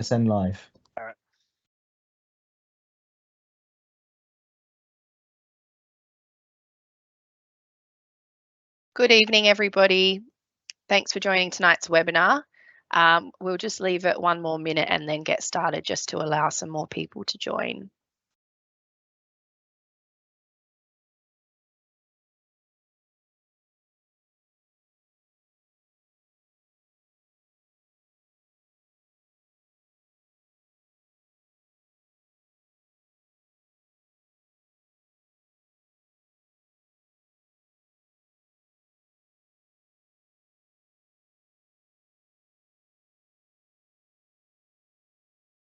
Send live. All right. Good evening, everybody. Thanks for joining tonight's webinar. We'll just leave it 1 more minute and then get started just to allow some more people to join.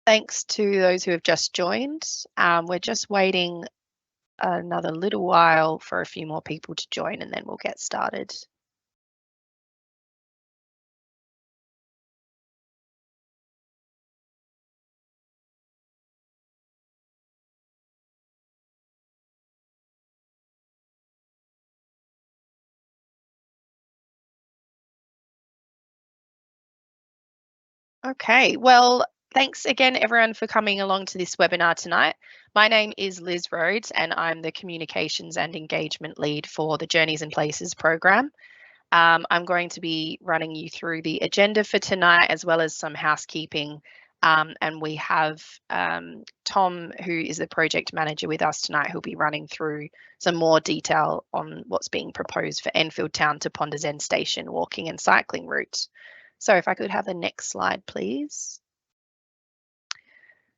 Thanks to those who have just joined. We're just waiting another little while for a few more people to join and then we'll get started. Okay, well, thanks again, everyone, for coming along to this webinar tonight. My name is Liz Rhodes, and I'm the Communications and Engagement Lead for the Journeys and Places program. I'm going to be running you through the agenda for tonight, as well as some housekeeping. And we have Tom, who is the project manager with us tonight, who'll be running through some more detail on what's being proposed for Enfield Town to Ponders End Station walking and cycling route. So if I could have the next slide, please.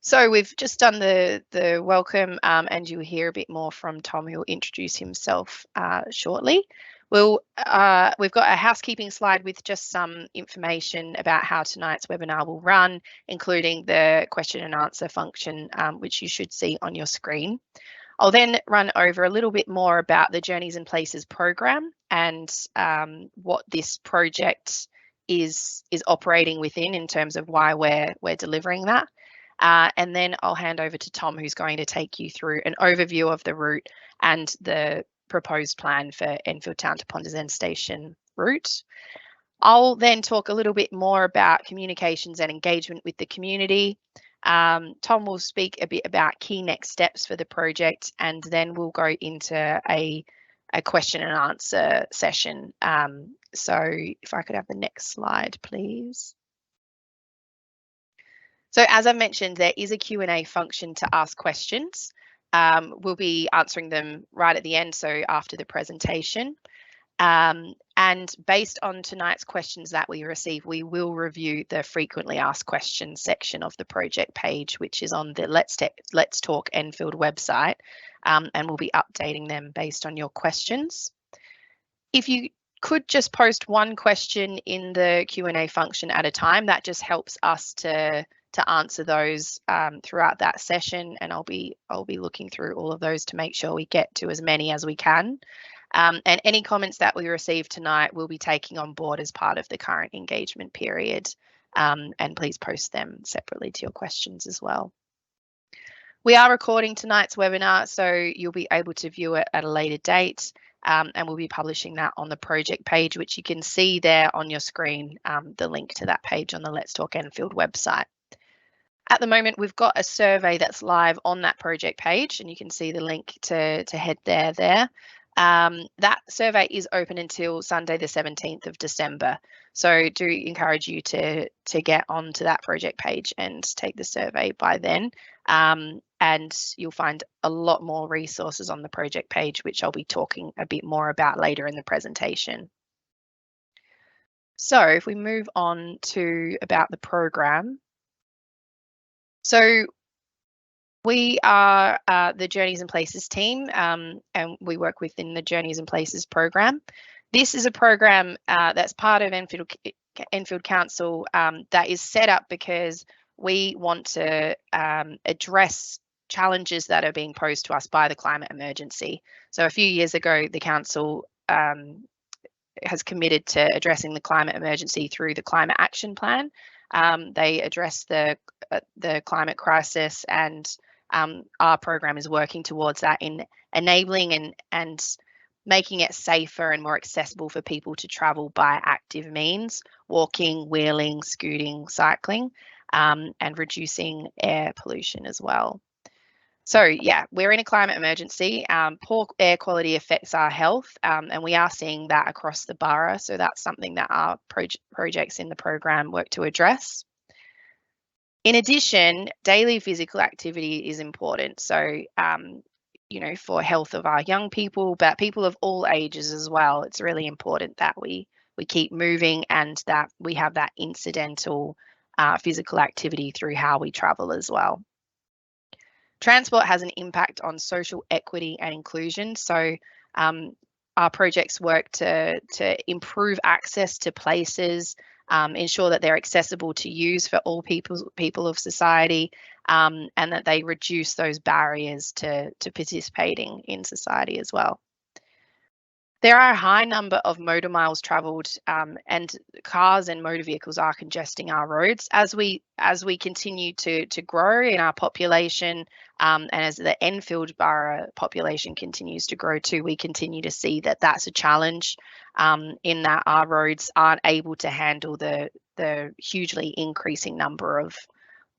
So we've just done the welcome and you'll hear a bit more from Tom, who will introduce himself shortly. We've got a housekeeping slide with just some information about how tonight's webinar will run, including the question and answer function, which you should see on your screen. I'll then run over a little bit more about the Journeys and Places program and what this project is operating within in terms of why we're delivering that. And then I'll hand over to Tom, who's going to take you through an overview of the route and the proposed plan for Enfield Town to Ponders End Station route. I'll then talk a little bit more about communications and engagement with the community. Tom will speak a bit about key next steps for the project, and then we'll go into a question and answer session. So if I could have the next slide, please. So as I mentioned, there is a Q&A function to ask questions. We'll be answering them right at the end, so after the presentation. And based on tonight's questions that we receive, we will review the frequently asked questions section of the project page, which is on the Let's Talk Enfield website, and we'll be updating them based on your questions. If you could just post one question in the Q&A function at a time, that just helps us to answer those throughout that session, and I'll be looking through all of those to make sure we get to as many as we can. And any comments that we receive tonight we'll be taking on board as part of the current engagement period, and please post them separately to your questions as well. We are recording tonight's webinar, so you'll be able to view it at a later date, and we'll be publishing that on the project page, which you can see there on your screen, the link to that page on the Let's Talk Enfield website. At the moment, we've got a survey that's live on that project page, and you can see the link to head there. That survey is open until Sunday, the 17th of December. So do encourage you to get onto that project page and take the survey by then. And you'll find a lot more resources on the project page, which I'll be talking a bit more about later in the presentation. So if we move on to about the program. So we are the Journeys and Places team, and we work within the Journeys and Places program. This is a program that's part of Enfield Council that is set up because we want to address challenges that are being posed to us by the climate emergency. So a few years ago, the council has committed to addressing the climate emergency through the Climate Action Plan. They address the climate crisis, and our program is working towards that in enabling and making it safer and more accessible for people to travel by active means, walking, wheeling, scooting, cycling. and reducing air pollution as well. So yeah, we're in a climate emergency. Poor air quality affects our health, and we are seeing that across the borough. So that's something that our projects in the program work to address. In addition, daily physical activity is important. So, for health of our young people, but people of all ages as well, it's really important that we keep moving and that we have that incidental physical activity through how we travel as well. Transport has an impact on social equity and inclusion. So our projects work to improve access to places, ensure that they're accessible to use for all people of society, and that they reduce those barriers to participating in society as well. There are a high number of motor miles travelled, and cars and motor vehicles are congesting our roads as we continue to grow in our population, and as the Enfield borough population continues to grow too. We continue to see that that's a challenge, in that our roads aren't able to handle the hugely increasing number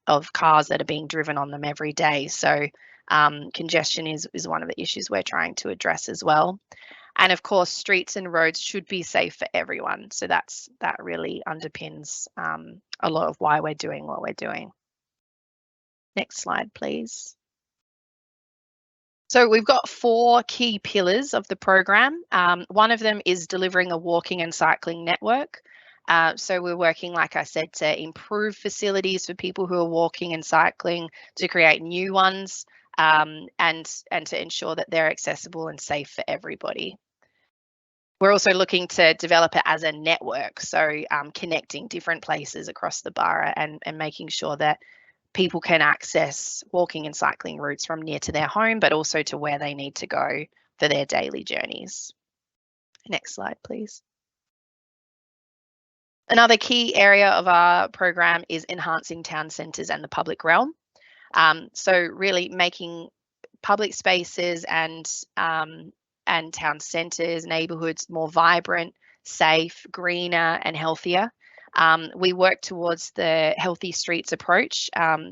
of cars that are being driven on them every day. So congestion is one of the issues we're trying to address as well. And of course, streets and roads should be safe for everyone. So that really underpins a lot of why we're doing what we're doing. Next slide, please. So we've got 4 key pillars of the program. One of them is delivering a walking and cycling network. So we're working, like I said, to improve facilities for people who are walking and cycling, to create new ones, and to ensure that they're accessible and safe for everybody. We're also looking to develop it as a network, so connecting different places across the borough and making sure that people can access walking and cycling routes from near to their home, but also to where they need to go for their daily journeys. Next slide, please. Another key area of our program is enhancing town centres and the public realm. So really making public spaces and town centres, neighbourhoods more vibrant, safe, greener and healthier. We work towards the Healthy Streets approach,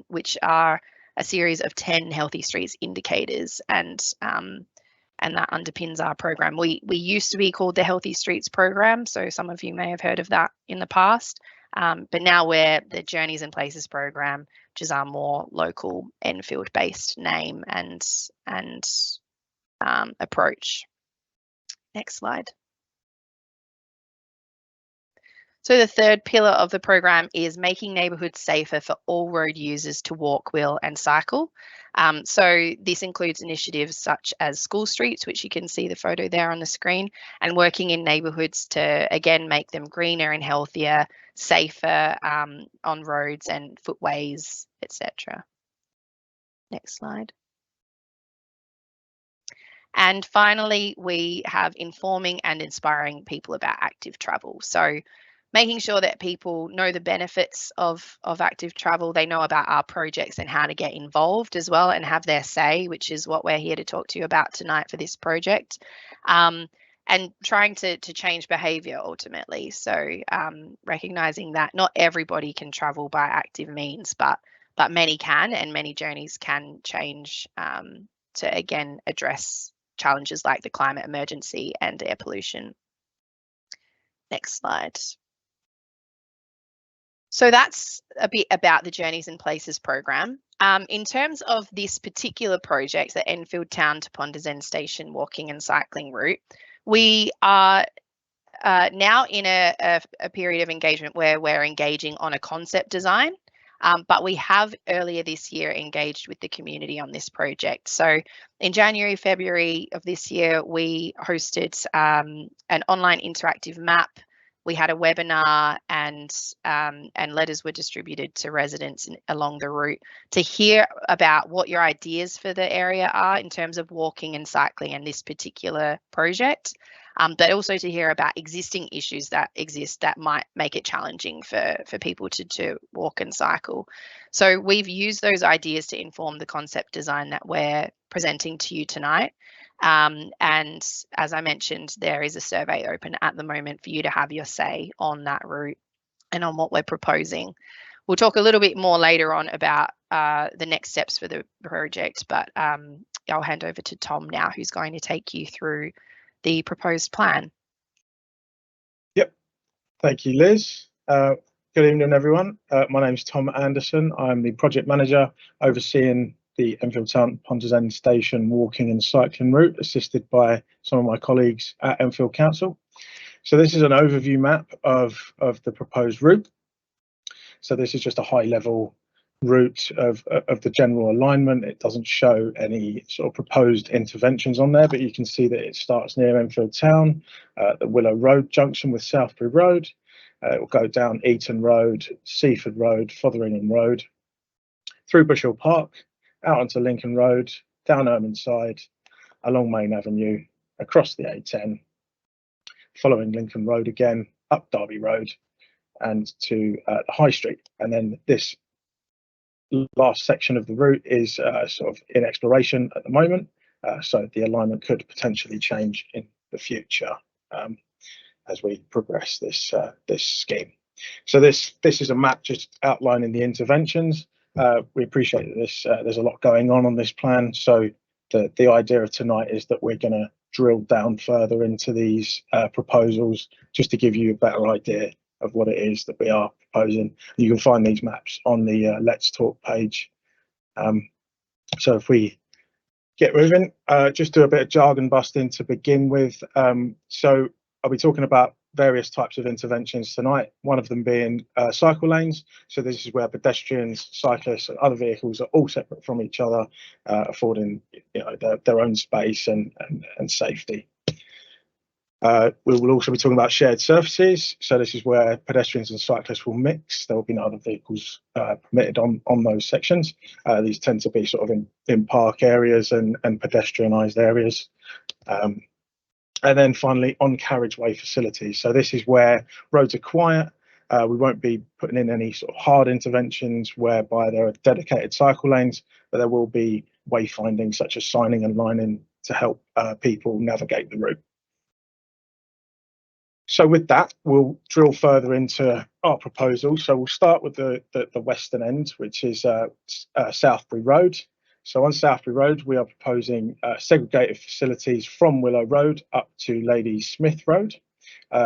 which are a series of 10 Healthy Streets indicators, and that underpins our program. We used to be called the Healthy Streets program, so some of you may have heard of that in the past, but now we're the Journeys and Places program, which is our more local Enfield-based name and approach. Next slide. So the third pillar of the program is making neighbourhoods safer for all road users to walk, wheel and cycle. So this includes initiatives such as school streets, which you can see the photo there on the screen, and working in neighbourhoods to, again, make them greener and healthier, safer on roads and footways, etc. Next slide. And finally, we have informing and inspiring people about active travel. So making sure that people know the benefits of active travel, they know about our projects and how to get involved as well and have their say, which is what we're here to talk to you about tonight for this project, and trying to change behaviour ultimately. So recognising that not everybody can travel by active means, but many can, and many journeys can change to, again, address challenges like the climate emergency and air pollution. Next slide. So that's a bit about the Journeys and Places program. In terms of this particular project, the Enfield Town to Ponders End Station walking and cycling route, we are now in a period of engagement where we're engaging on a concept design. But we have earlier this year engaged with the community on this project. So in January, February of this year, we hosted an online interactive map. We had a webinar and letters were distributed to residents along the route to hear about what your ideas for the area are in terms of walking and cycling and this particular project. But also to hear about existing issues that exist that might make it challenging for people to walk and cycle. So we've used those ideas to inform the concept design that we're presenting to you tonight. And as I mentioned, there is a survey open at the moment for you to have your say on that route and on what we're proposing. We'll talk a little bit more later on about the next steps for the project, but I'll hand over to Tom now, who's going to take you through the proposed plan. Yep, thank you, Liz. Good evening, everyone. My name's Tom Anderson. I'm the project manager overseeing the Enfield Town Ponters End Station walking and cycling route, assisted by some of my colleagues at Enfield Council. So this is an overview map of the proposed route. So this is just a high level route of the general alignment. It doesn't show any sort of proposed interventions on there, but you can see that it starts near Enfield Town, the Willow Road junction with Southbury Road. It will go down Eaton Road, Seaford Road, Fotheringham Road, through Bushhill Park, out onto Lincoln Road, down Ermineside, along Main Avenue, across the A10, following Lincoln Road again, up Derby Road, and to High Street. And then this last section of the route is sort of in exploration at the moment, so the alignment could potentially change in the future as we progress this scheme. So this is a map just outlining the interventions. We appreciate that there's a lot going on this plan, so the idea of tonight is that we're going to drill down further into these proposals just to give you a better idea of what it is that we are proposing. You can find these maps on the Let's Talk page. So if we get moving, just do a bit of jargon busting to begin with. So I'll be talking about various types of interventions tonight, one of them being cycle lanes. So this is where pedestrians, cyclists and other vehicles are all separate from each other, affording their own space and safety. We will also be talking about shared surfaces. So this is where pedestrians and cyclists will mix. There will be no other vehicles permitted on those sections. These tend to be sort of in park areas and pedestrianised areas. And then finally, on carriageway facilities. So this is where roads are quiet. We won't be putting in any sort of hard interventions whereby there are dedicated cycle lanes, but there will be wayfinding such as signing and lining to help people navigate the route. So with that, we'll drill further into our proposal. So we'll start with the western end, which is Southbury Road. So on Southbury Road, we are proposing segregated facilities from Willow Road up to Lady Smith Road.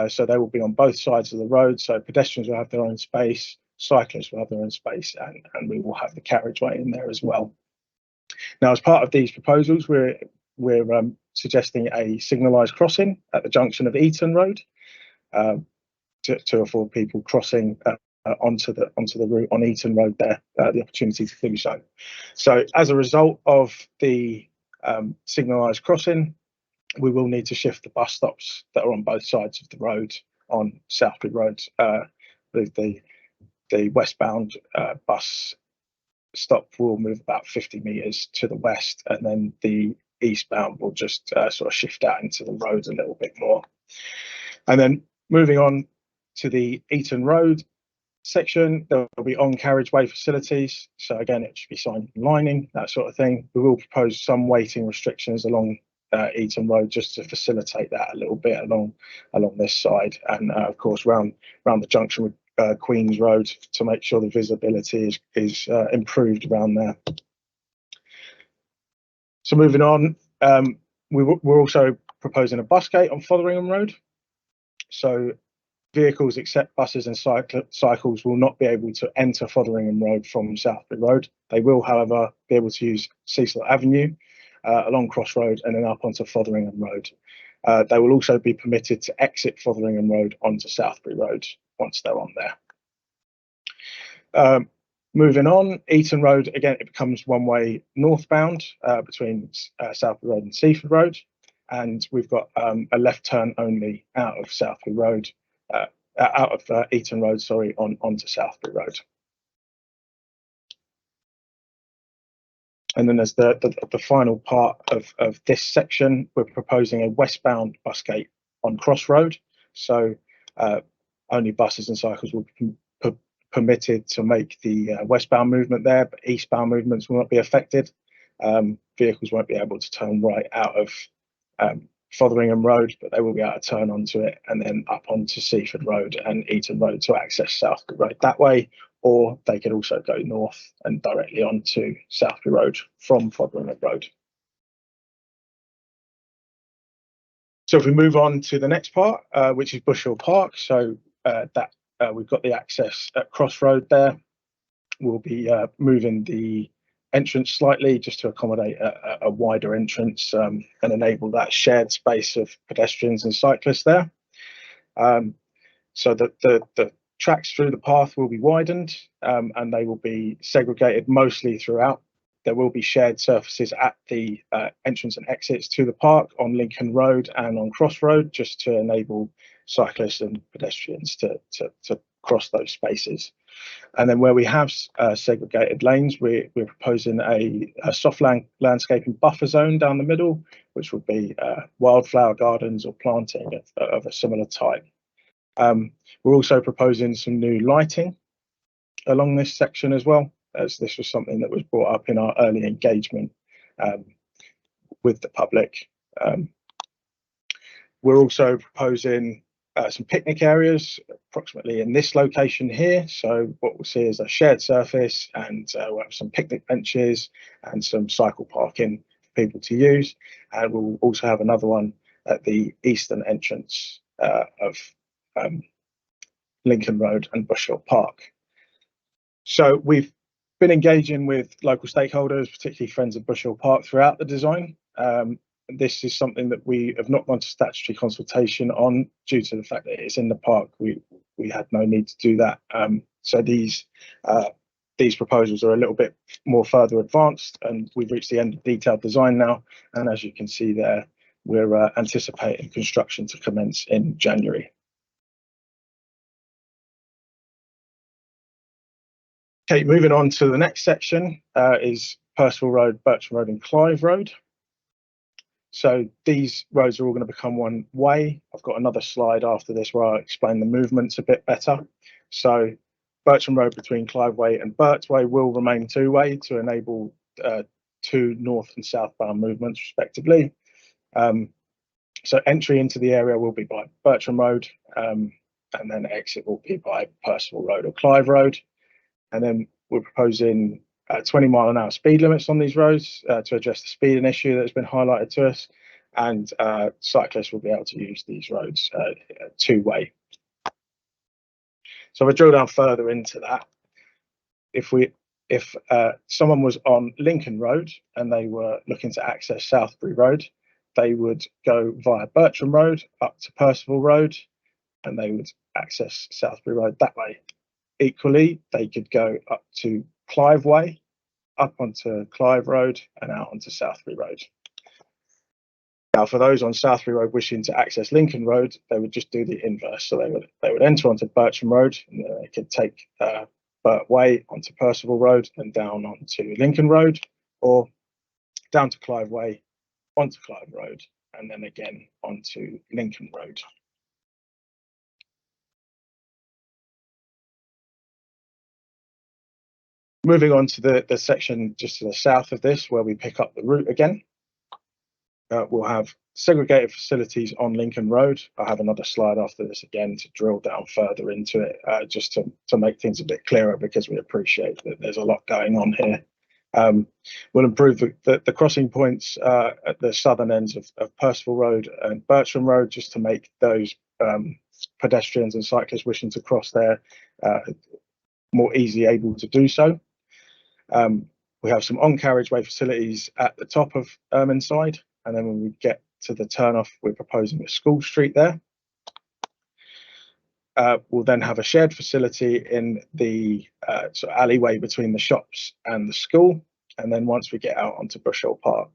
So they will be on both sides of the road. So pedestrians will have their own space, cyclists will have their own space, and we will have the carriageway in there as well. Now, as part of these proposals, we're suggesting a signalised crossing at the junction of Eaton Road to afford people crossing onto the route on Eaton Road there the opportunity to do so. So as a result of the signalised crossing, we will need to shift the bus stops that are on both sides of the road on Southbury Road. The westbound bus stop will move about 50 metres to the west, and then the eastbound will just sort of shift out into the road a little bit more. And then moving on to the Eaton Road section, there will be on carriageway facilities. So again, it should be sign and lining, that sort of thing. We will propose some waiting restrictions along Eaton Road just to facilitate that a little bit along this side, and of course round the junction with Queen's Road to make sure the visibility is improved around there. So moving on, we're also proposing a bus gate on Fotheringham Road. So vehicles except buses and cycles will not be able to enter Fotheringham Road from Southbury Road. They will, however, be able to use Cecil Avenue along Cross Road and then up onto Fotheringham Road. They will also be permitted to exit Fotheringham Road onto Southbury Road once they're on there. Moving on, Eaton Road, again, it becomes one-way northbound between Southbury Road and Seaford Road. And we've got a left turn only out of Southbury Road, out of Eaton Road, sorry, onto Southbury Road. And then as the final part of this section, we're proposing a westbound bus gate on Cross Road. So only buses and cycles will be permitted to make the westbound movement there, but eastbound movements will not be affected. Vehicles won't be able to turn right out of Fotheringham Road, but they will be able to turn onto it and then up onto Seaford Road and Eaton Road to access Southbury Road that way, or they could also go north and directly onto Southbury Road from Fodringham Road. So if we move on to the next part, which is Bush Hill Park, so we've got the access at Crossroad there. We'll be moving the entrance slightly just to accommodate a wider entrance and enable that shared space of pedestrians and cyclists there. So the tracks through the path will be widened and they will be segregated mostly throughout. There will be shared surfaces at the entrance and exits to the park on Lincoln Road and on Crossroad, just to enable cyclists and pedestrians to cross those spaces. And then where we have segregated lanes, we're proposing a soft landscaping buffer zone down the middle, which would be wildflower gardens or planting of a similar type. We're also proposing some new lighting along this section as well, as this was something that was brought up in our early engagement with the public. We're also proposing some picnic areas approximately in this location here. So what we'll see is a shared surface, and we'll have some picnic benches and some cycle parking for people to use. And we'll also have another one at the eastern entrance of Lincoln Road and Bush Hill Park. So we've been engaging with local stakeholders, particularly Friends of Bush Hill Park, throughout the design. This is something that we have not gone to statutory consultation on due to the fact that it's in the park. We had no need to do that. So these proposals are a little bit more further advanced, and we've reached the end of detailed design now. And as you can see there, we're anticipating construction to commence in January. Okay, moving on to the next section is Percival Road, Bircham Road and Clive Road. So these roads are all going to become one way. I've got another slide after this where I'll explain the movements a bit better. So Bircham Road between Clive Way and Birchway will remain two-way to enable two north and southbound movements respectively. So entry into the area will be by Bircham Road, and then exit will be by Percival Road or Clive Road. And then we're proposing 20-mile-an-hour speed limits on these roads to address the speeding issue that's been highlighted to us, and cyclists will be able to use these roads two-way. So if I drill down further into that, if someone was on Lincoln Road and they were looking to access Southbury Road, they would go via Bircham Road up to Percival Road, and they would access Southbury Road that way. Equally, they could go up to Clive Way, up onto Clive Road and out onto Southbury Road. Now, for those on Southbury Road wishing to access Lincoln Road, they would just do the inverse. So they would enter onto Bircham Road, and then they could take Burt Way onto Percival Road and down onto Lincoln Road, or down to Clive Way, onto Clive Road, and then again onto Lincoln Road. Moving on to the section just to the south of this, where we pick up the route again. We'll have segregated facilities on Lincoln Road. I'll have another slide after this again to drill down further into it, just to make things a bit clearer, because we appreciate that there's a lot going on here. We'll improve the crossing points at the southern ends of Percival Road and Bircham Road, just to make those pedestrians and cyclists wishing to cross there more easily able to do so. We have some on-carriageway facilities at the top of Ermineside, and then when we get to the turnoff, we're proposing a school street there. We'll then have a shared facility in the sort of alleyway between the shops and the school, and then once we get out onto Bush Hill Park,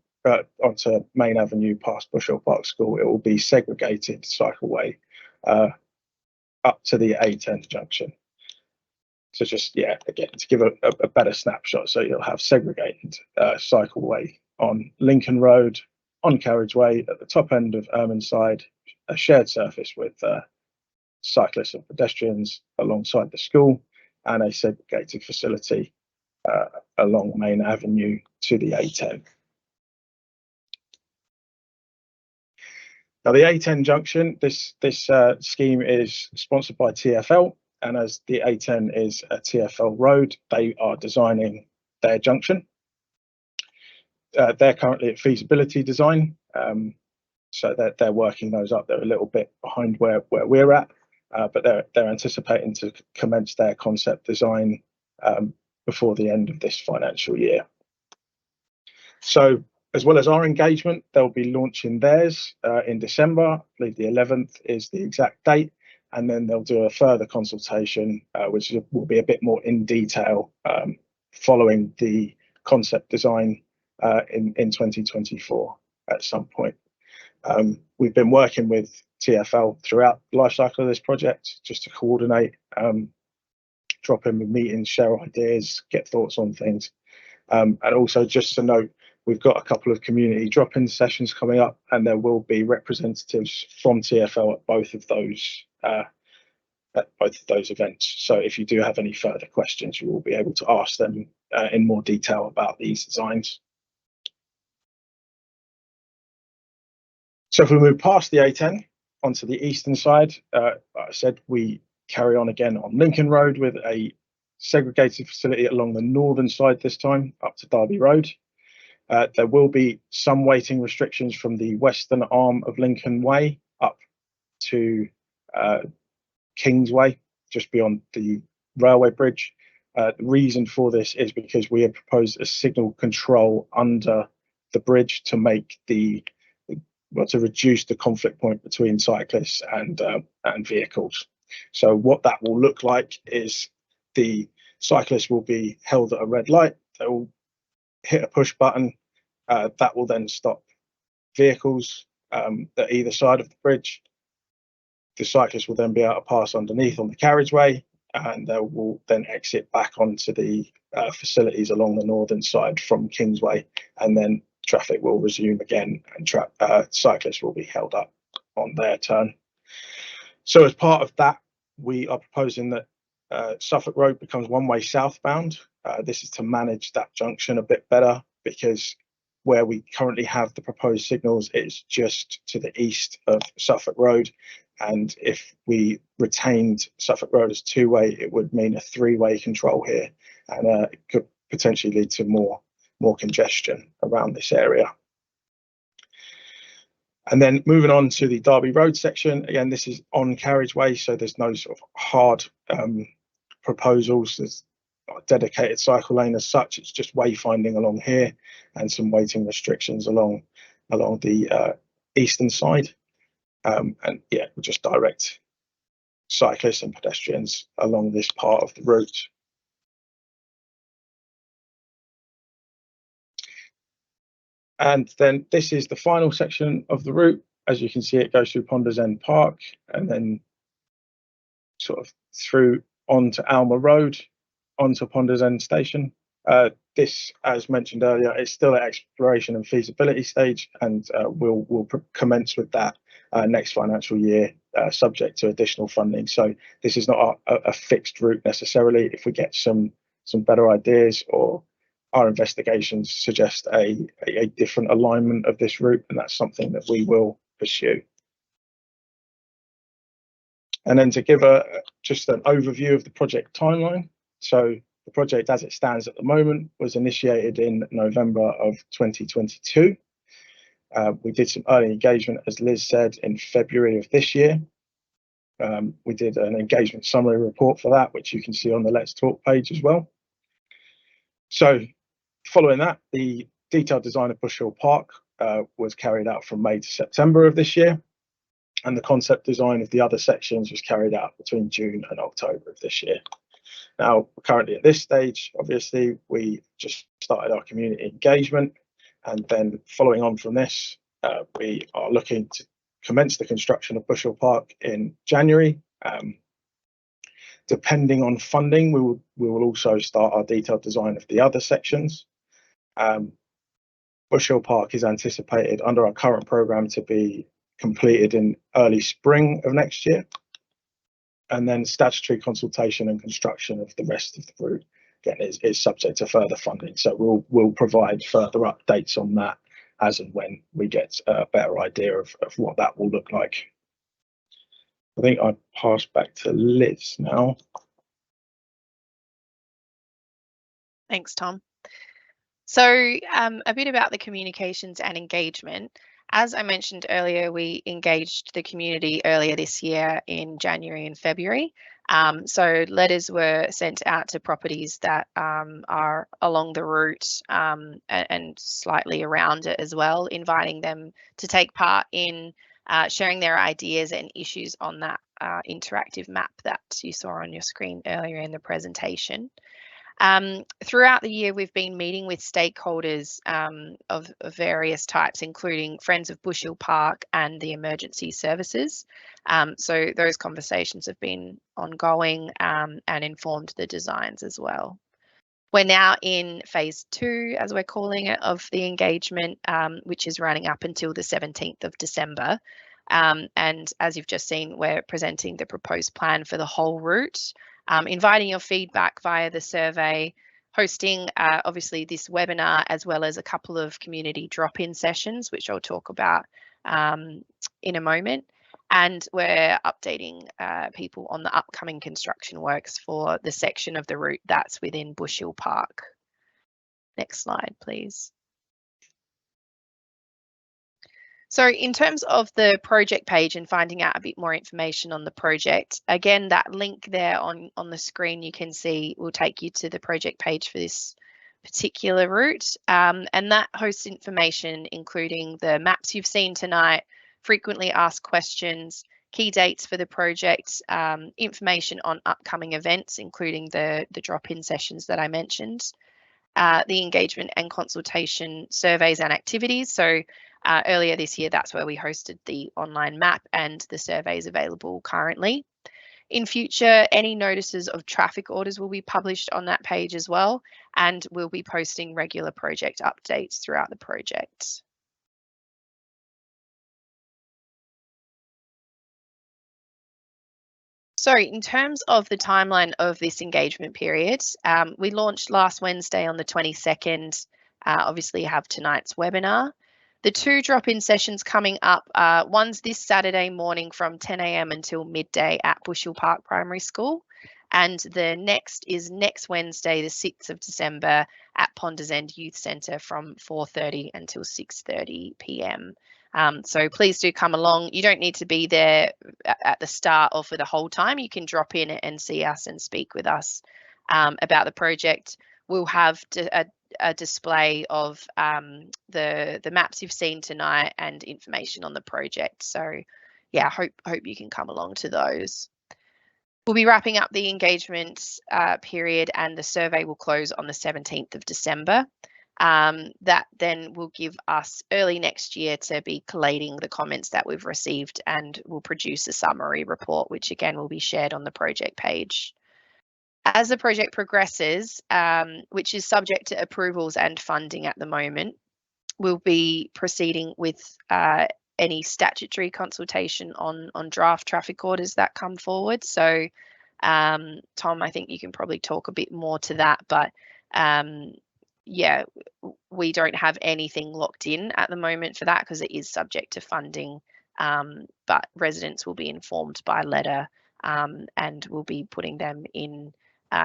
onto Main Avenue past Bush Hill Park School, it will be segregated cycleway up to the A10 junction. So just, yeah, again, to give a better snapshot, so you'll have segregated cycleway on Lincoln Road, on carriageway at the top end of Ermineside, a shared surface with cyclists and pedestrians alongside the school, and a segregated facility along Main Avenue to the A10. Now, the A10 junction, this scheme is sponsored by TfL, and as the A10 is a TfL road, they are designing their junction. They're currently at feasibility design, so they're working those up. They're a little bit behind where we're at, but they're anticipating to commence their concept design before the end of this financial year. So as well as our engagement, they'll be launching theirs in December. I believe the 11th is the exact date, and then they'll do a further consultation, which will be a bit more in detail following the concept design in 2024 at some point. We've been working with TfL throughout the life cycle of this project just to coordinate, drop in with meetings, share ideas, get thoughts on things. And also just to note, we've got a couple of community drop-in sessions coming up, and there will be representatives from TfL at both of those events. So if you do have any further questions, you will be able to ask them in more detail about these designs. So if we move past the A10 onto the eastern side, like I said, we carry on again on Lincoln Road with a segregated facility along the northern side this time, up to Derby Road. There will be some weighting restrictions from the western arm of Lincoln Way up to Kingsway, just beyond the railway bridge. The reason for this is because we have proposed a signal control under the bridge to make to reduce the conflict point between cyclists and vehicles. So what that will look like is the cyclists will be held at a red light. They will hit a push button. That will then stop vehicles at either side of the bridge. The cyclists will then be able to pass underneath on the carriageway, and they will then exit back onto the facilities along the northern side from Kingsway, and then traffic will resume again, and cyclists will be held up on their turn. So as part of that, we are proposing that Suffolk Road becomes one-way southbound. This is to manage that junction a bit better, because where we currently have the proposed signals is just to the east of Suffolk Road, and if we retained Suffolk Road as two-way, it would mean a three-way control here, and it could potentially lead to more congestion around this area. And then moving on to the Derby Road section, again, this is on carriageway, so there's no sort of hard proposals. There's not a dedicated cycle lane as such. It's just wayfinding along here and some weighting restrictions along the eastern side. And yeah, we'll just direct cyclists and pedestrians along this part of the route. And then this is the final section of the route. As you can see, it goes through Ponders End Park and then sort of through onto Alma Road, onto Ponders End Station. This, as mentioned earlier, is still at exploration and feasibility stage, and we'll commence with that next financial year, subject to additional funding. So this is not a fixed route necessarily. If we get some better ideas, or our investigations suggest a different alignment of this route, and that's something that we will pursue. And then to give just an overview of the project timeline. So the project as it stands at the moment was initiated in November of 2022. We did some early engagement, as Liz said, in February of this year. We did an engagement summary report for that, which you can see on the Let's Talk page as well. So following that, the detailed design of Bush Hill Park was carried out from May to September of this year, and the concept design of the other sections was carried out between June and October of this year. Now, currently at this stage, obviously, we just started our community engagement, and then following on from this, we are looking to commence the construction of Bush Hill Park in January. Depending on funding, we will also start our detailed design of the other sections. Bush Hill Park is anticipated under our current programme to be completed in early spring of next year, and then statutory consultation and construction of the rest of the route again is subject to further funding. So we'll provide further updates on that as and when we get a better idea of what that will look like. I think I pass back to Liz now. Thanks, Tom. So a bit about the communications and engagement. As I mentioned earlier, we engaged the community earlier this year in January and February. So letters were sent out to properties that are along the route and slightly around it as well, inviting them to take part in sharing their ideas and issues on that interactive map that you saw on your screen earlier in the presentation. Throughout the year, we've been meeting with stakeholders of various types, including Friends of Bush Hill Park and the emergency services. So those conversations have been ongoing and informed the designs as well. We're now in phase 2, as we're calling it, of the engagement, which is running up until the 17th of December. And as you've just seen, we're presenting the proposed plan for the whole route, inviting your feedback via the survey, hosting obviously this webinar, as well as a couple of community drop-in sessions, which I'll talk about in a moment. And we're updating people on the upcoming construction works for the section of the route that's within Bush Hill Park. Next slide, please. So in terms of the project page and finding out a bit more information on the project, again, that link there on the screen you can see will take you to the project page for this particular route. And that hosts information, including the maps you've seen tonight, frequently asked questions, key dates for the project, information on upcoming events, including the drop-in sessions that I mentioned, the engagement and consultation surveys and activities. So earlier this year, that's where we hosted the online map, and the survey is available currently. In future, any notices of traffic orders will be published on that page as well, and we'll be posting regular project updates throughout the project. So in terms of the timeline of this engagement period, we launched last Wednesday on the 22nd, obviously have tonight's webinar. The 2 drop-in sessions coming up, one's this Saturday morning from 10 a.m. until midday at Bush Hill Park Primary School. And the next is next Wednesday, the 6th of December at Ponders End Youth Centre from 4:30 until 6:30 p.m. So please do come along. You don't need to be there at the start or for the whole time. You can drop in and see us and speak with us about the project. We'll have a display of the maps you've seen tonight and information on the project. So yeah, hope you can come along to those. We'll be wrapping up the engagement period, and the survey will close on the 17th of December. That then will give us early next year to be collating the comments that we've received, and we'll produce a summary report, which again will be shared on the project page. As the project progresses, which is subject to approvals and funding at the moment, we'll be proceeding with any statutory consultation on draft traffic orders that come forward. So Tom, I think you can probably talk a bit more to that, but yeah, we don't have anything locked in at the moment for that because it is subject to funding, but residents will be informed by letter, and we'll be putting them in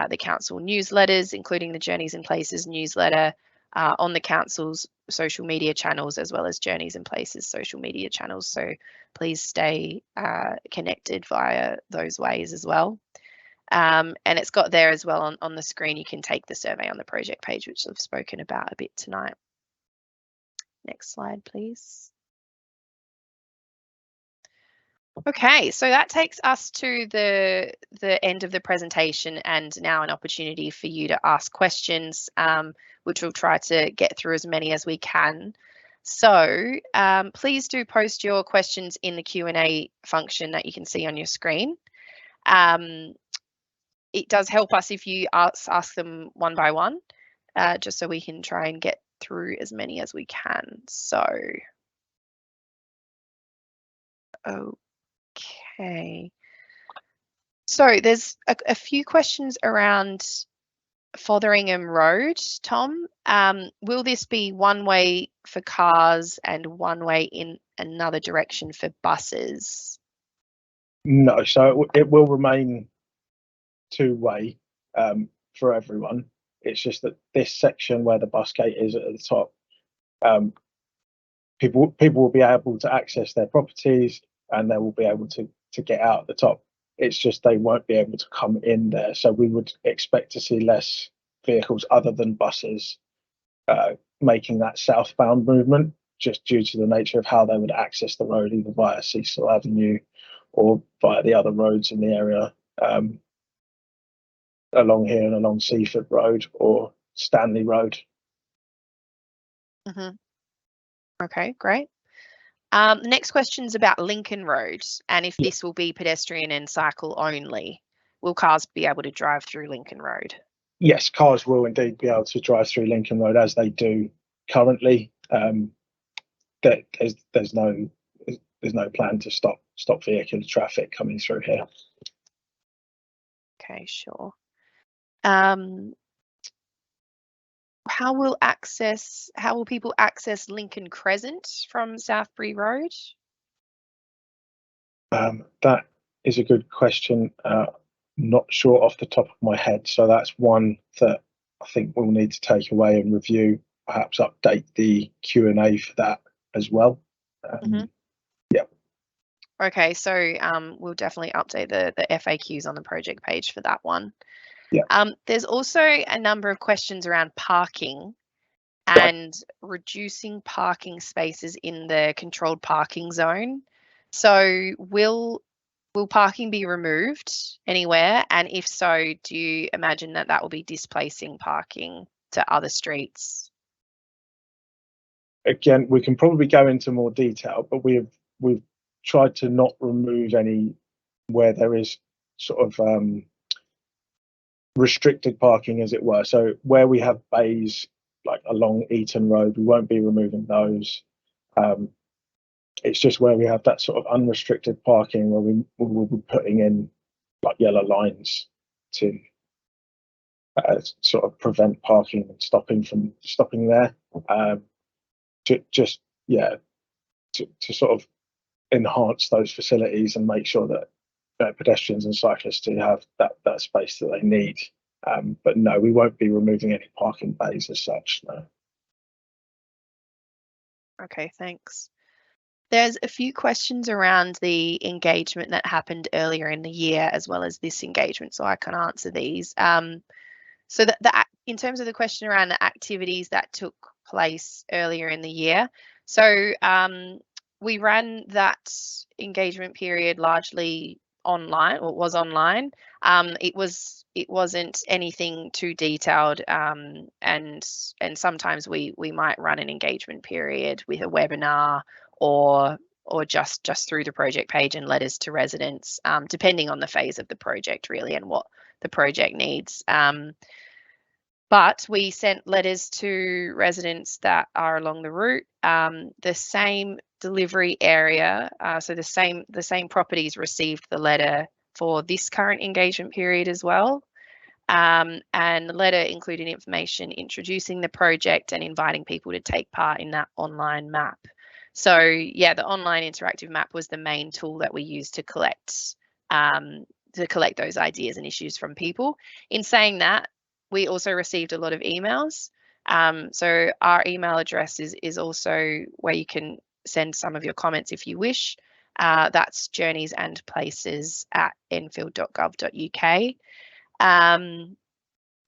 the council newsletters, including the Journeys in Places newsletter, on the council's social media channels, as well as Journeys in Places social media channels. So please stay connected via those ways as well. And it's got there as well on the screen. You can take the survey on the project page, which I've spoken about a bit tonight. Next slide, please. Okay, so that takes us to the end of the presentation, and now an opportunity for you to ask questions, which we'll try to get through as many as we can. So please do post your questions in the Q&A function that you can see on your screen. It does help us if you ask them one by one, just so we can try and get through as many as we can. So, okay. So there's a few questions around Fotheringham Road, Tom. Will this be one way for cars and one way in another direction for buses? No, so it will remain two-way for everyone. It's just that this section where the bus gate is at the top, people will be able to access their properties and they will be able to get out at the top. It's just they won't be able to come in there. So we would expect to see less vehicles other than buses making that southbound movement, just due to the nature of how they would access the road, either via Cecil Avenue or via the other roads in the area, along here and along Seaford Road or Stanley Road. Okay, great. The next question is about Lincoln Road and if this will be pedestrian and cycle only. Will cars be able to drive through Lincoln Road? Yes, cars will indeed be able to drive through Lincoln Road as they do currently. There's no plan to stop vehicular traffic coming through here. Okay, sure. How will people access Lincoln Crescent from Southbury Road? That is a good question. Not sure off the top of my head. So that's one that I think we'll need to take away and review, perhaps update the Q&A for that as well. Yeah. Okay, so we'll definitely update the FAQs on the project page for that one. Yeah. There's also a number of questions around parking and reducing parking spaces in the controlled parking zone. So will parking be removed anywhere? And if so, do you imagine that will be displacing parking to other streets? Again, we can probably go into more detail, but we've tried to not remove any where there is sort of restricted parking, as it were. So where we have bays like along Eaton Road, we won't be removing those. It's just where we have that sort of unrestricted parking where we will be putting in like yellow lines to sort of prevent parking and stopping there. To sort of enhance those facilities and make sure that pedestrians and cyclists do have that space that they need. But no, we won't be removing any parking bays as such, no. Okay, thanks. There's a few questions around the engagement that happened earlier in the year, as well as this engagement, so I can answer these. So in terms of the question around the activities that took place earlier in the year, so we ran that engagement period largely online, or it was online. It wasn't anything too detailed, and sometimes we might run an engagement period with a webinar or just through the project page and letters to residents, depending on the phase of the project really and what the project needs. But we sent letters to residents that are along the route. The same delivery area, so the same properties received the letter for this current engagement period as well. And the letter included information introducing the project and inviting people to take part in that online map. So yeah, the online interactive map was the main tool that we used to collect those ideas and issues from people. In saying that, we also received a lot of emails. So our email address is also where you can send some of your comments if you wish. That's journeysandplaces@enfield.gov.uk.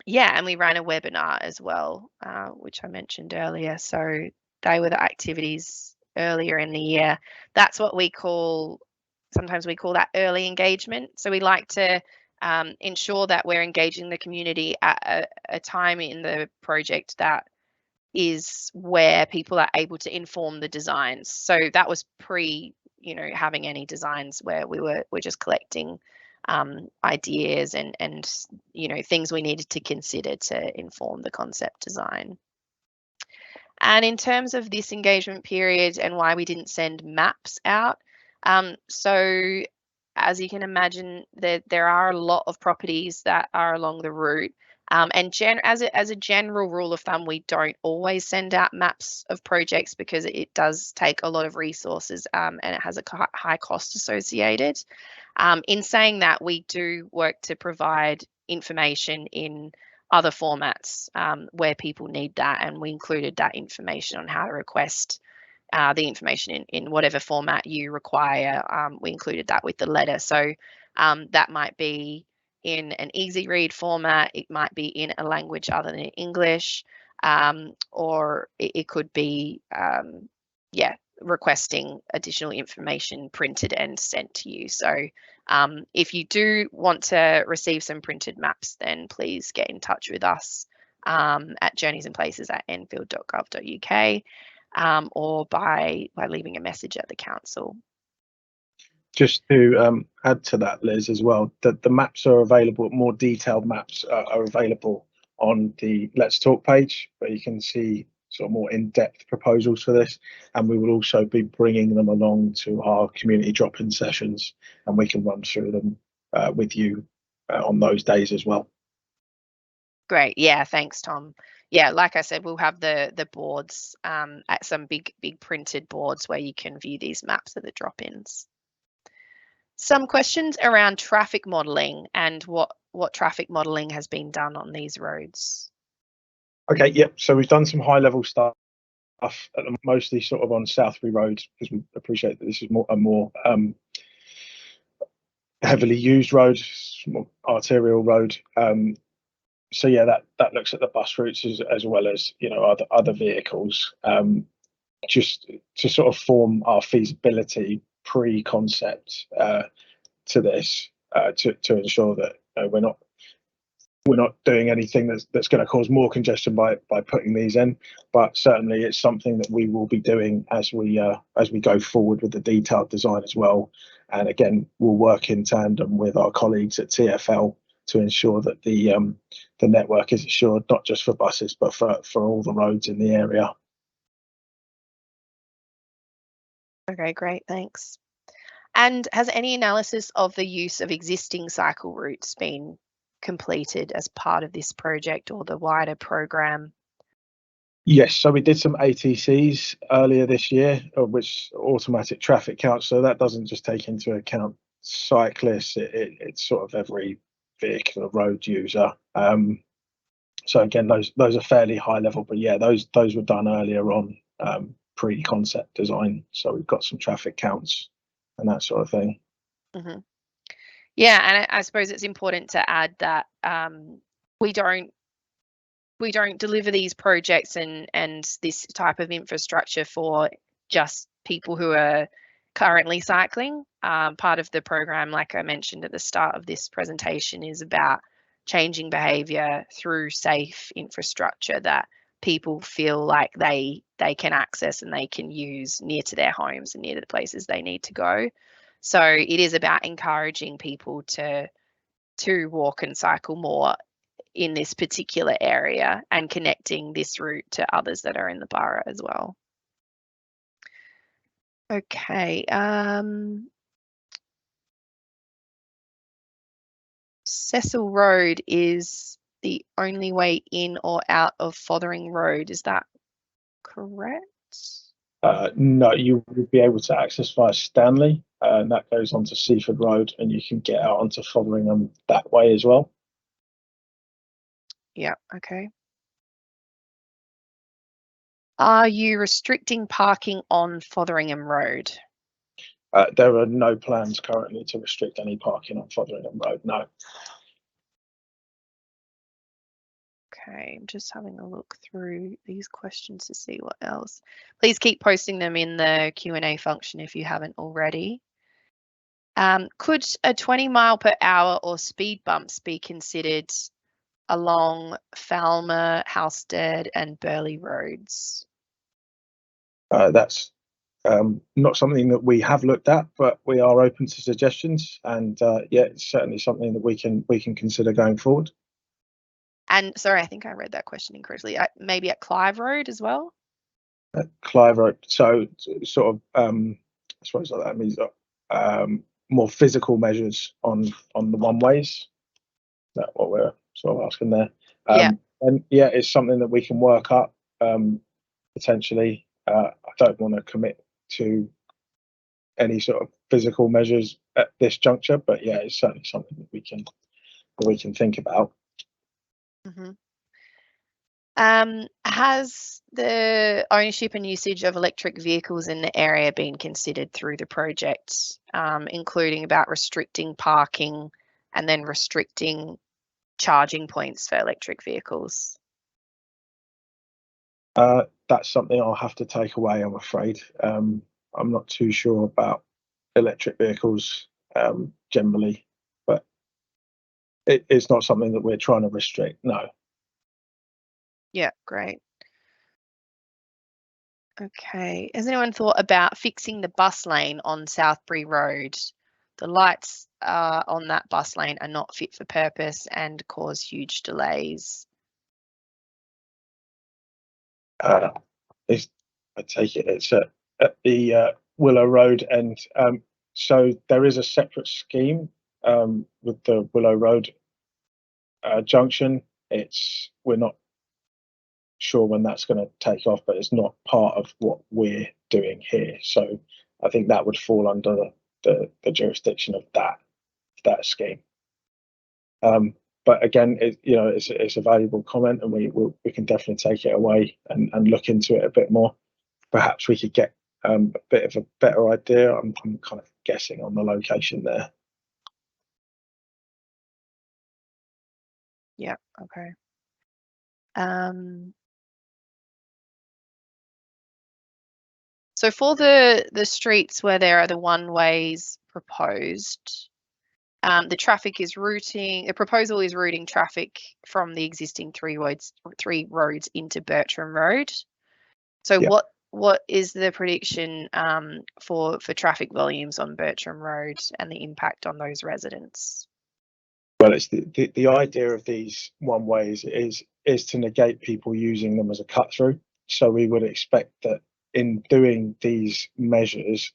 Yeah, and we ran a webinar as well, which I mentioned earlier. So they were the activities earlier in the year. That's what sometimes we call that early engagement. So we like to ensure that we're engaging the community at a time in the project that is where people are able to inform the designs. So that was pre, having any designs, where we're just collecting ideas and things we needed to consider to inform the concept design. And in terms of this engagement period and why we didn't send maps out, so as you can imagine, there are a lot of properties that are along the route, And as a general rule of thumb, we don't always send out maps of projects because it does take a lot of resources, and it has a high cost associated. In saying that, we do work to provide information in other formats where people need that, and we included that information on how to request the information in whatever format you require. We included that with the letter. So that might be in an easy read format, it might be in a language other than English, or it could be, requesting additional information printed and sent to you. So if you do want to receive some printed maps, then please get in touch with us at journeysandplaces@enfield.gov.uk, or by leaving a message at the council. Just to add to that, Liz, as well, that the maps are available, more detailed maps are available on the Let's Talk page, where you can see sort of more in-depth proposals for this. And we will also be bringing them along to our community drop-in sessions, and we can run through them with you on those days as well. Great. Yeah, thanks, Tom. Yeah, like I said, we'll have the boards at some big printed boards where you can view these maps of the drop-ins. Some questions around traffic modelling and what traffic modelling has been done on these roads. Okay, yep. So we've done some high-level stuff, mostly sort of on Southbury Road, because we appreciate that this is a more heavily used road, more arterial road. So yeah, that looks at the bus routes as well as, you know, other vehicles, just to sort of form our feasibility pre-concept to this, to ensure that we're not doing anything that's going to cause more congestion by putting these in. But certainly it's something that we will be doing as we go forward with the detailed design as well. And again, we'll work in tandem with our colleagues at TfL to ensure that the network is assured, not just for buses, but for all the roads in the area. Okay, great, thanks. And has any analysis of the use of existing cycle routes been completed as part of this project or the wider program? Yes, so we did some ATCs earlier this year, which automatic traffic counts. So that doesn't just take into account cyclists; it's sort of every vehicular road user. So again, those are fairly high level, but yeah, those were done earlier on, pre-concept design. So we've got some traffic counts and that sort of thing. Mm-hmm. Yeah, and I suppose it's important to add that we don't deliver these projects and this type of infrastructure for just people who are currently cycling. Part of the program, like I mentioned at the start of this presentation, is about changing behaviour through safe infrastructure that people feel like they can access and they can use near to their homes and near to the places they need to go. So it is about encouraging people to walk and cycle more in this particular area and connecting this route to others that are in the borough as well. Okay. Cecil Road is the only way in or out of Fothering Road. Is that correct? No, you will be able to access via Stanley, and that goes onto Seaford Road, and you can get out onto Fotheringham that way as well. Yeah, okay. Are you restricting parking on Fotheringham Road? There are no plans currently to restrict any parking on Fotheringham Road, no. Okay, I'm just having a look through these questions to see what else. Please keep posting them in the Q&A function if you haven't already. Could a 20 mph or speed bumps be considered along Falmer, Halstead and Burley roads? That's not something that we have looked at, but we are open to suggestions, and yeah, it's certainly something that we can consider going forward. And sorry, I think I read that question incorrectly. Maybe at Clive Road as well? Clive Road, so sort of, I suppose that means more physical measures on the one ways. Is that what we're sort of asking there? Yeah. And yeah, it's something that we can work up potentially. I don't want to commit to any sort of physical measures at this juncture, but yeah, it's certainly something that we can think about. Mm-hmm. Has the ownership and usage of electric vehicles in the area been considered through the project, including about restricting parking and then restricting charging points for electric vehicles? That's something I'll have to take away, I'm afraid. I'm not too sure about electric vehicles generally, but it's not something that we're trying to restrict, no. Yeah, great. Okay. Has anyone thought about fixing the bus lane on Southbury Road? The lights on that bus lane are not fit for purpose and cause huge delays. Uh, I take it it's at the Willow Road end. So there is a separate scheme with the Willow Road junction. We're not sure when that's going to take off, but it's not part of what we're doing here. So I think that would fall under the jurisdiction of that scheme. But again, it's a valuable comment, and we can definitely take it away and look into it a bit more. Perhaps we could get a bit of a better idea. I'm kind of guessing on the location there. Yeah, okay. So for the streets where there are the one ways proposed, the proposal is routing traffic from the existing three roads into Bertram Road. So Yeah. what is the prediction for traffic volumes on Bertram Road and the impact on those residents? Well, it's the idea of these one ways is to negate people using them as a cut through. So we would expect that in doing these measures,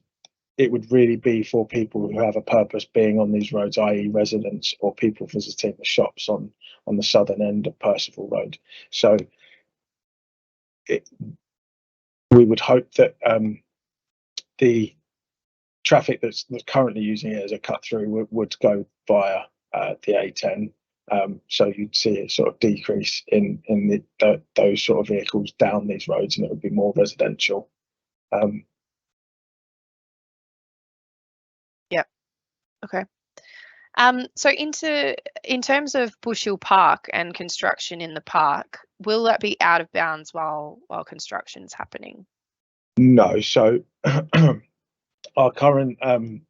it would really be for people who have a purpose being on these roads, i.e. residents or people visiting the shops on the southern end of Percival Road. So we would hope that the traffic that's currently using it as a cut through would go via the A10. So you'd see a sort of decrease in those sort of vehicles down these roads, and it would be more residential. Yep. Okay. So in terms of Bush Hill Park and construction in the park, will that be out of bounds while construction's happening? No, so our current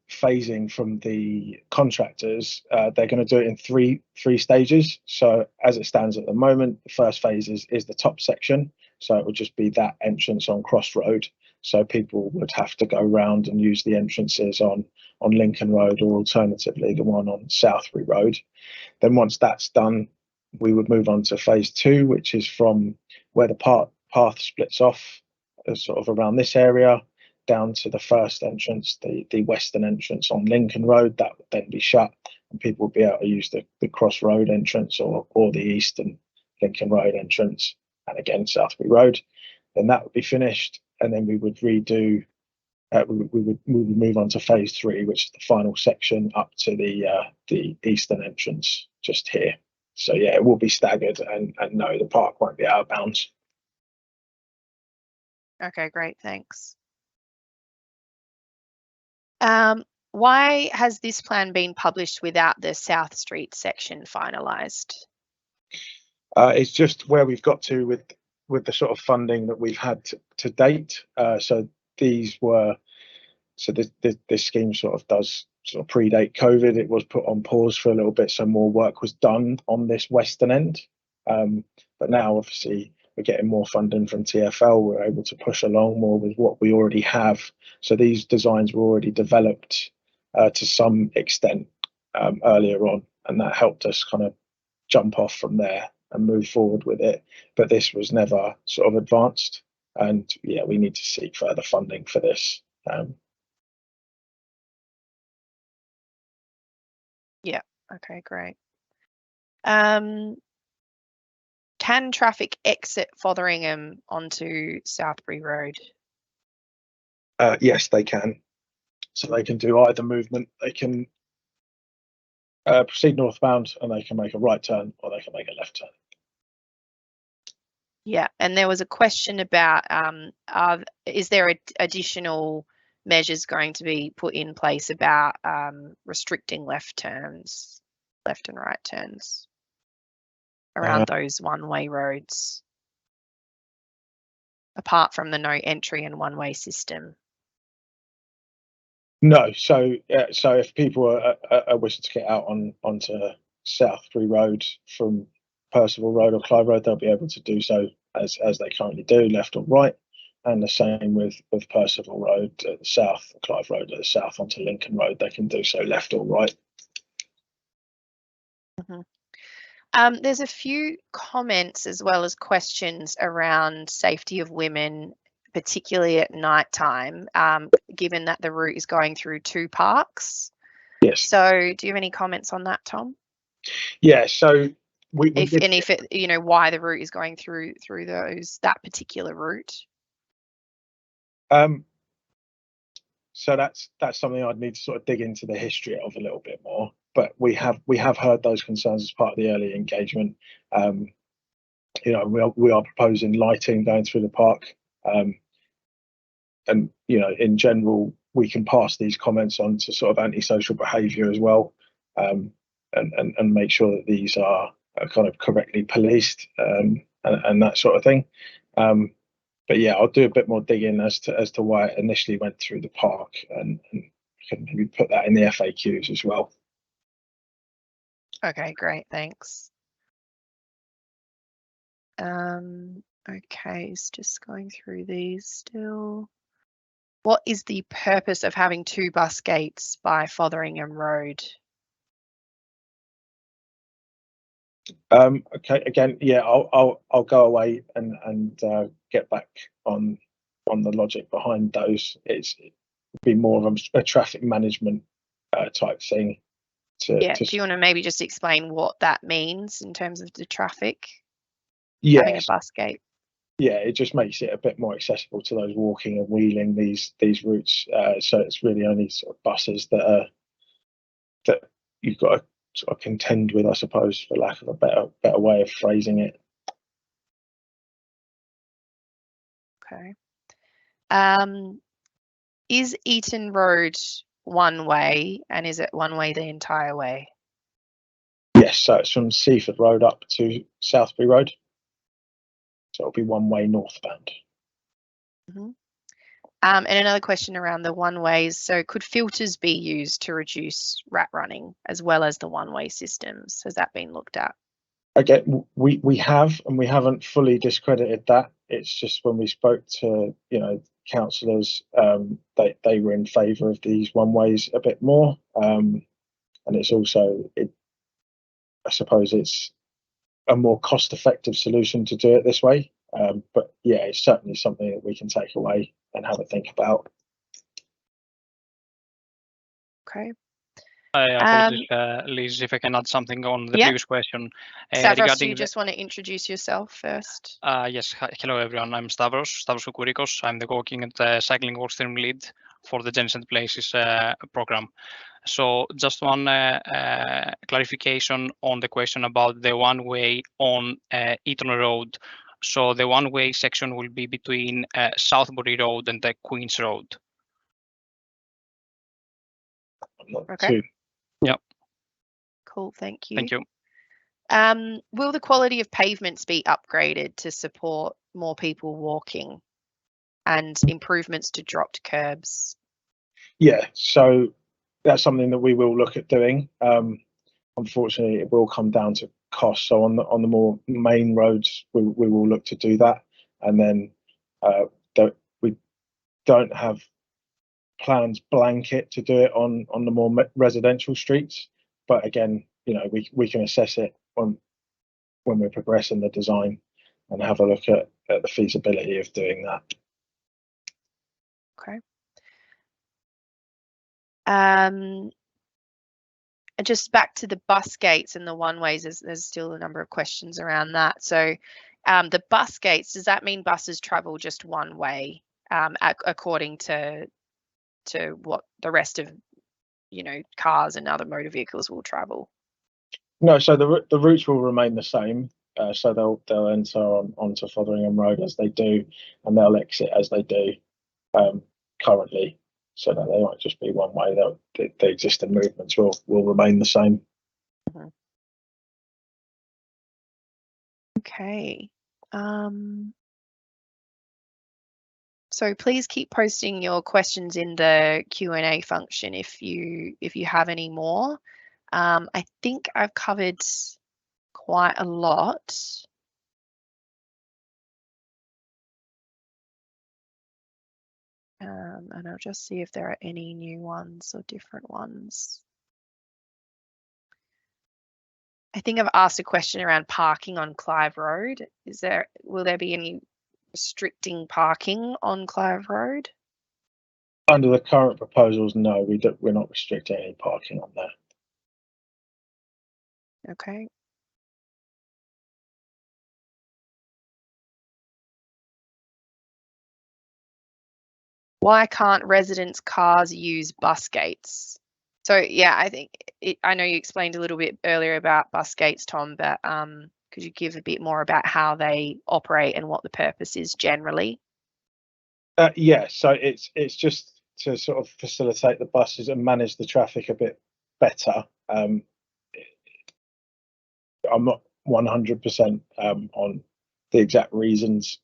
phasing from the contractors, they're going to do it in three stages. So as it stands at the moment, the first phase is the top section. So it would just be that entrance on Cross Road. So people would have to go round and use the entrances on Lincoln Road, or alternatively the one on Southbury Road. Then once that's done, we would move on to phase two, which is from where the path splits off, sort of around this area, down to the first entrance, the western entrance on Lincoln Road. That would then be shut, and people would be able to use the Cross Road entrance or the eastern Lincoln Road entrance, and again Southbury Road. Then that would be finished, and then we would redo. We would move on to phase three, which is the final section up to the eastern entrance just here. So yeah, it will be staggered, and no, the park won't be out of bounds. Okay, great, thanks. Why has this plan been published without the South Street section finalised? It's just where we've got to with the sort of funding that we've had to date. So these were this scheme sort of does sort of predate COVID. It was put on pause for a little bit, so more work was done on this western end. But now, obviously, we're getting more funding from TfL. We're able to push along more with what we already have. So these designs were already developed to some extent earlier on, and that helped us kind of jump off from there and move forward with it. But this was never sort of advanced, and yeah, we need to seek further funding for this. Yeah. Okay, great. Can traffic exit Fotheringham onto Southbury Road? Yes, they can. So they can do either movement. They can proceed northbound, and they can make a right turn, or they can make a left turn. Yeah, and there was a question about is there additional measures going to be put in place about restricting left and right turns around those one-way roads, apart from the no entry and one-way system? No, so if people are wishing to get out onto Southbury Road from Percival Road or Clive Road, they'll be able to do so as they currently do, left or right, and the same with Percival Road at the south, Clive Road at the south onto Lincoln Road, they can do so left or right. Mm-hmm. There's a few comments as well as questions around safety of women, particularly at night time, given that the route is going through 2 parks. Yes. So do you have any comments on that, Tom? Yeah, so if it, why the route is going through that particular route? So that's something I'd need to sort of dig into the history of a little bit more. But we have heard those concerns as part of the early engagement. We are proposing lighting going through the park, and in general we can pass these comments on to sort of antisocial behaviour as well, and make sure that these are kind of correctly policed, and that sort of thing. But yeah, I'll do a bit more digging as to why it initially went through the park, and can maybe put that in the FAQs as well. Okay, great, thanks. Okay, it's just going through these still. What is the purpose of having 2 bus gates by Fotheringham Road? Okay, again, yeah, I'll go away and get back on the logic behind those. It'd be more of a traffic management type thing. Do you want to maybe just explain what that means in terms of the traffic? Yes. Having a bus gate. Yeah, it just makes it a bit more accessible to those walking and wheeling these routes. So it's really only sort of buses that you've got to sort of contend with, I suppose, for lack of a better way of phrasing it. Okay. Is Eaton Road one way, and is it one way the entire way? Yes, so it's from Seaford Road up to Southbury Road. So it'll be one way northbound. Mm-hmm. And another question around the one-ways. So could filters be used to reduce rat running as well as the one-way systems? Has that been looked at? Again, we have, and we haven't fully discredited that. It's just when we spoke to councillors, they were in favour of these one-ways a bit more, and it's also I suppose it's a more cost-effective solution to do it this way. But yeah, it's certainly something that we can take away and have a think about. Okay. Apologies, Liz, if I can add something on the previous question. Stavros, do you just want to introduce yourself first? Yes, hello everyone, I'm Stavros Kourikos. I'm the Walking and Cycling Workstream Lead for the Genes & Places program. So just one clarification on the question about the one-way on Eaton Road. So the one-way section will be between Southbury Road and the Queen's Road. Okay. Yeah. Cool, thank you. Thank you. Will the quality of pavements be upgraded to support more people walking and improvements to dropped curbs? Yeah, so that's something that we will look at doing. Unfortunately, it will come down to cost. So on the more main roads, we will look to do that, and then we don't have plans blanket to do it on the more residential streets. But again, we can assess it when we're progressing the design and have a look at the feasibility of doing that. Okay. just back to the bus gates and the one-ways, there's still a number of questions around that. So the bus gates, does that mean buses travel just one way according to what the rest of, cars and other motor vehicles will travel? No, so the routes will remain the same. So they'll enter onto Fotheringham Road as they do, and they'll exit as they do currently. So that they might just be one way. The existing movements will remain the same. Mm-hmm. Okay. So please keep posting your questions in the Q&A function if you have any more. I think I've covered quite a lot. And I'll just see if there are any new ones or different ones. I think I've asked a question around parking on Clive Road. Will there be any restricting parking on Clive Road? Under the current proposals, no, we're not restricting any parking on there. Okay. Why can't residents' cars use bus gates? So yeah, I know you explained a little bit earlier about bus gates, Tom, but could you give a bit more about how they operate and what the purpose is generally? Yeah, so it's just to sort of facilitate the buses and manage the traffic a bit better. I'm not 100% on the exact reasons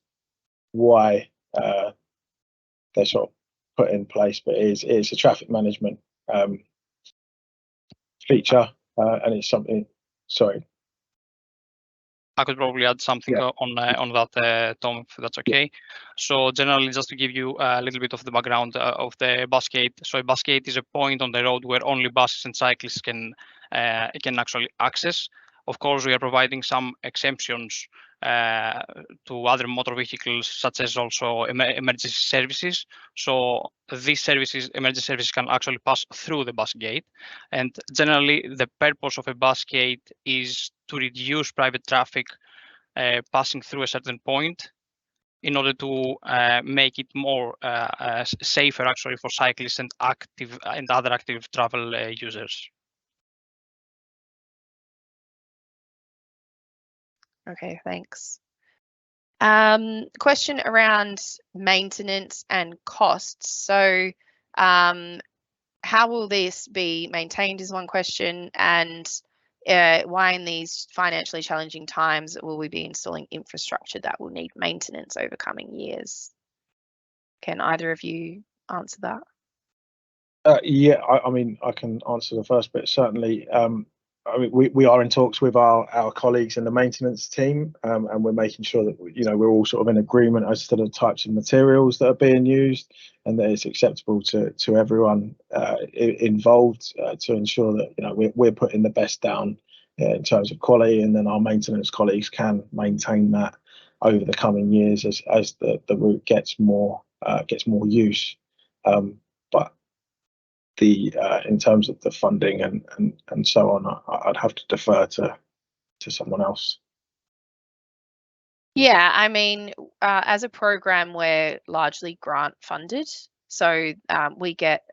why they're sort of put in place, but it's a traffic management feature, and it's something. Sorry. I could probably add something on that, Tom, if that's okay. So generally, just to give you a little bit of the background of the bus gate. So a bus gate is a point on the road where only buses and cyclists can actually access. Of course, we are providing some exemptions to other motor vehicles, such as also emergency services. So these emergency services can actually pass through the bus gate. And generally, the purpose of a bus gate is to reduce private traffic passing through a certain point in order to make it more safer actually for cyclists and other active travel users. Okay, thanks. Question around maintenance and costs. So how will this be maintained is one question, and why in these financially challenging times will we be installing infrastructure that will need maintenance over coming years? Can either of you answer that? Yeah, I mean, I can answer the first bit, certainly. I mean, we are in talks with our colleagues in the maintenance team, and we're making sure that we're all sort of in agreement as to the types of materials that are being used, and that it's acceptable to everyone involved, to ensure that we're putting the best down in terms of quality, and then our maintenance colleagues can maintain that over the coming years as the route gets more use. But in terms of the funding and so on, I'd have to defer to someone else. Yeah, I mean, as a program, we're largely grant funded. So we get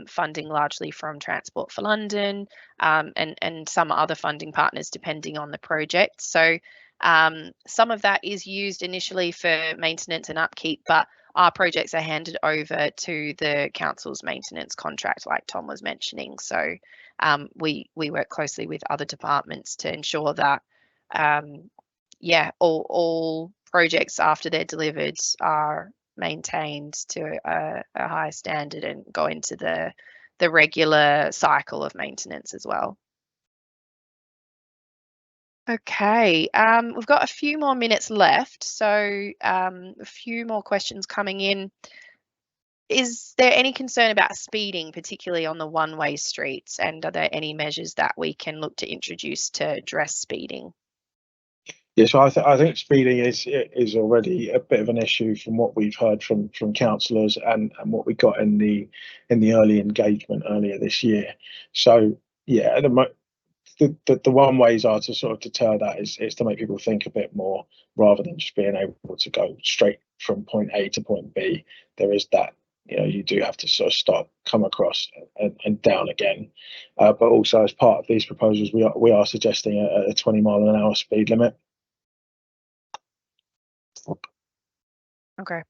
funding largely from Transport for London and some other funding partners depending on the project. So some of that is used initially for maintenance and upkeep, but our projects are handed over to the council's maintenance contract, like Tom was mentioning. So we work closely with other departments to ensure that, all projects after they're delivered are maintained to a high standard and go into the regular cycle of maintenance as well. Okay, we've got a few more minutes left, so a few more questions coming in. Is there any concern about speeding, particularly on the one-way streets, and are there any measures that we can look to introduce to address speeding? Yeah, so I think speeding is already a bit of an issue from what we've heard from councillors and what we got in the early engagement earlier this year. So yeah, the one ways are to sort of deter that is to make people think a bit more rather than just being able to go straight from point A to point B. There is that, you do have to sort of stop, come across and down again. But also as part of these proposals, we are suggesting a 20-mile-an-hour speed limit. Okay.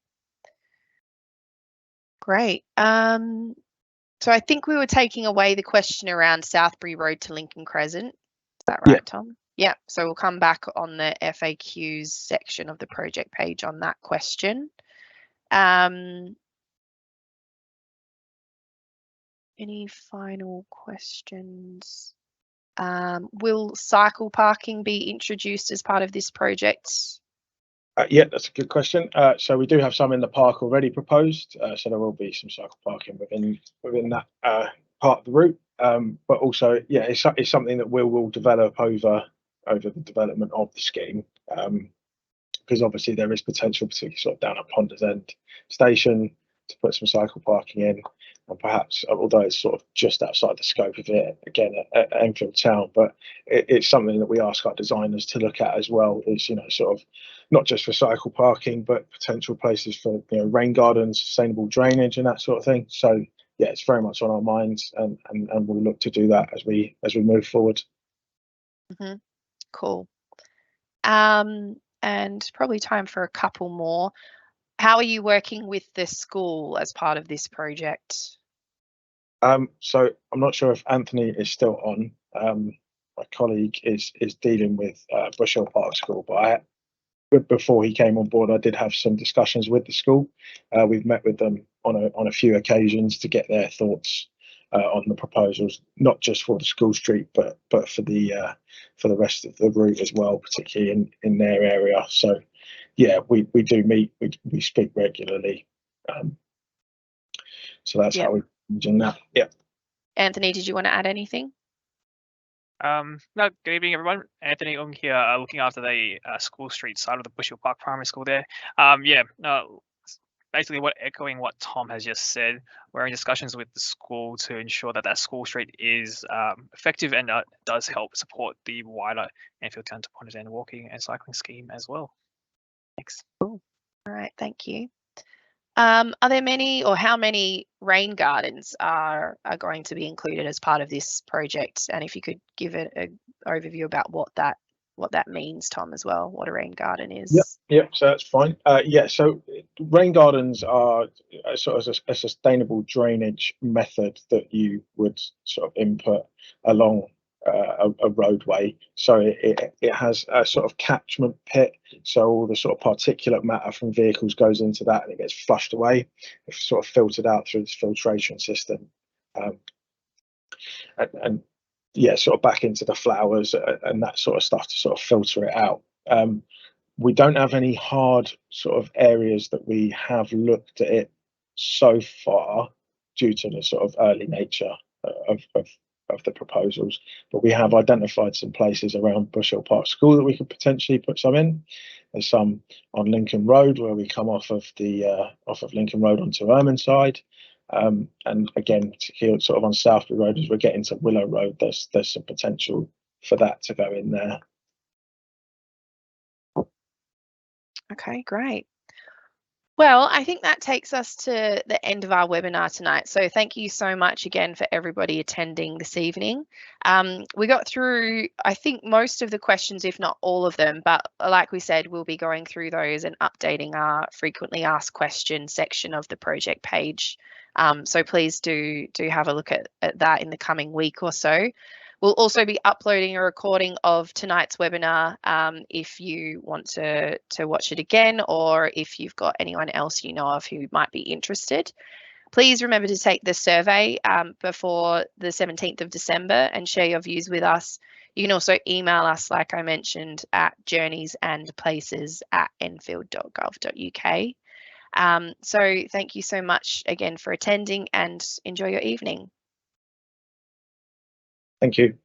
Great. So I think we were taking away the question around Southbury Road to Lincoln Crescent. Is that right, Tom? Yeah. So we'll come back on the FAQs section of the project page on that question. Any final questions? Will cycle parking be introduced as part of this project? Yeah, that's a good question. So we do have some in the park already proposed. So there will be some cycle parking within that part of the route. But also, yeah, it's something that we'll develop over the development of the scheme. Because obviously there is potential, particularly sort of down at Ponders End Station, to put some cycle parking in, and perhaps, although it's sort of just outside the scope of it, again at Enfield Town, but it's something that we ask our designers to look at as well. Is sort of not just for cycle parking, but potential places for rain gardens, sustainable drainage, and that sort of thing. So yeah, it's very much on our minds, and we'll look to do that as we move forward. Mm-hmm. Cool. And probably time for a couple more. How are you working with the school as part of this project? So I'm not sure if Anthony is still on. My colleague is dealing with Bush Hill Park School, but before he came on board, I did have some discussions with the school. We've met with them on a few occasions to get their thoughts on the proposals, not just for the school street, but for the rest of the route as well, particularly in their area. So yeah, we do meet, we speak regularly. So that's how we imagine that. Yeah. Anthony, did you want to add anything? No, good evening, everyone. Anthony Ung here, looking after the school street side of the Bush Hill Park Primary School there. Basically echoing what Tom has just said, we're in discussions with the school to ensure that school street is effective and does help support the wider Enfield Town to Ponders End walking and cycling scheme as well. Thanks. Cool. All right, thank you. Are there many, or how many rain gardens are going to be included as part of this project? And if you could give it an overview about what that means, Tom, as well, what a rain garden is. Yep. So that's fine. So rain gardens are sort of a sustainable drainage method that you would sort of input along a roadway. So it has a sort of catchment pit. So all the sort of particulate matter from vehicles goes into that and it gets flushed away. It's sort of filtered out through this filtration system. And yeah, sort of back into the flowers and that sort of stuff to sort of filter it out. We don't have any hard sort of areas that we have looked at it so far due to the sort of early nature of the proposals, but we have identified some places around Bush Hill Park School that we could potentially put some in. There's some on Lincoln Road where we come off of Lincoln Road onto Ermonside. And again, particularly sort of on Southbury Road as we're getting to Willow Road, there's some potential for that to go in there. Okay, great. Well, I think that takes us to the end of our webinar tonight. So thank you so much again for everybody attending this evening. We got through, I think, most of the questions, if not all of them, but like we said, we'll be going through those and updating our frequently asked questions section of the project page. So please do have a look at that in the coming week or so. We'll also be uploading a recording of tonight's webinar if you want to watch it again, or if you've got anyone else you know of who might be interested. Please remember to take the survey before the 17th of December and share your views with us. You can also email us, like I mentioned, at journeysandplaces@enfield.gov.uk. So thank you so much again for attending and enjoy your evening. Thank you.